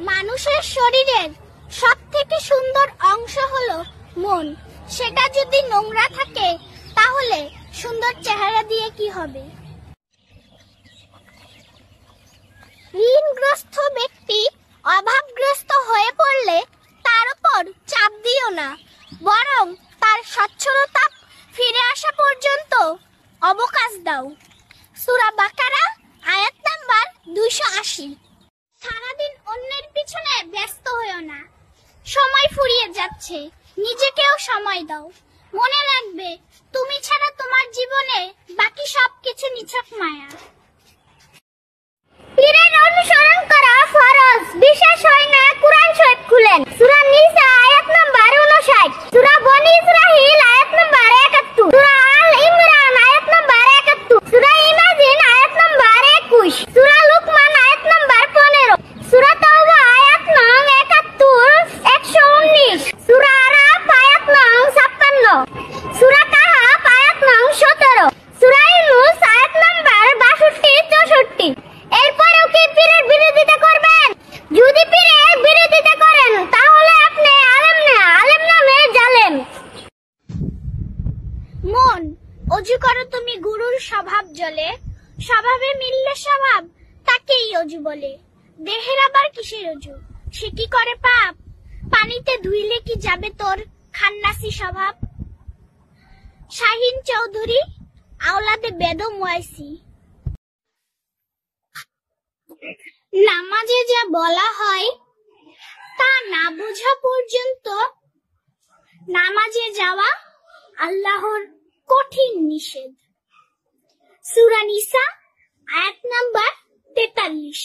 মানুষের শরীরের সবথেকে সুন্দর অংশ হলো মন। সেটা যদি নোংরা থাকে তাহলে সুন্দর চেহারা দিয়ে কি হবে? ঋণগ্রস্ত ব্যক্তি অভাবগ্রস্ত হয়ে পড়লে তার উপর চাপ দিও না, বরং তার সচ্ছলতা ফিরে আসা পর্যন্ত অবকাশ দাও। সূরা বাকারা আয়াত নাম্বার 280। সারাদিন অন্যের পিছনে ব্যস্ত হয়ো না, সময় ফুরিয়ে যাচ্ছে, নিজেকেও সময় দাও। মনে রাখবে, তুমি ছাড়া তোমার জীবনে বাকি সবকিছু নিছক মায়া। পীরের অনুসরণ করা ফরজ, বিশেষ হয় না কুরআন শরীফ খুলেন। সূরা নিসা আয়াত নাম্বার 59, সূরা বনী ইসরাঈল আয়াত নাম্বার 71, সূরা আল ইমরান আয়াত নাম্বার 71, সূরা ইমাজিন আয়াত নাম্বার 21, সূরা লুকমান আয়াত নাম্বার 15, সূরা তাওবা আয়াত নং 71, 119, সূরা আরাফ আয়াত নং 56, সূরা কাহাফ আয়াত নং 17, সূরা ইউনূস আয়াত নাম্বার 62, 64। এরপরেও কি পীরের বিরোধিতা করবেন? যদি পীরের বিরোধিতা করেন তাহলে আপনি আলেম নামে জালেম। মন, অজু করো তুমি গুরুর স্বভাব জলে, স্বভাবে মিললে স্বভাব তাকেই অজু বলে। দেহের আবার কিসের অজু, সে কি করে পাপ? পানিতে ধুইলে কি যাবে তোর খান্নাসি স্বভাব? শাহিন চৌধুরী, আওলাদে বেদম ওয়াইসি। নামাজে যা বলা হয় তা না বোঝা পর্যন্ত নামাজে যাওয়া আল্লাহর কঠিন নিষেধ। সূরা নিসা আয়াত নাম্বার 43।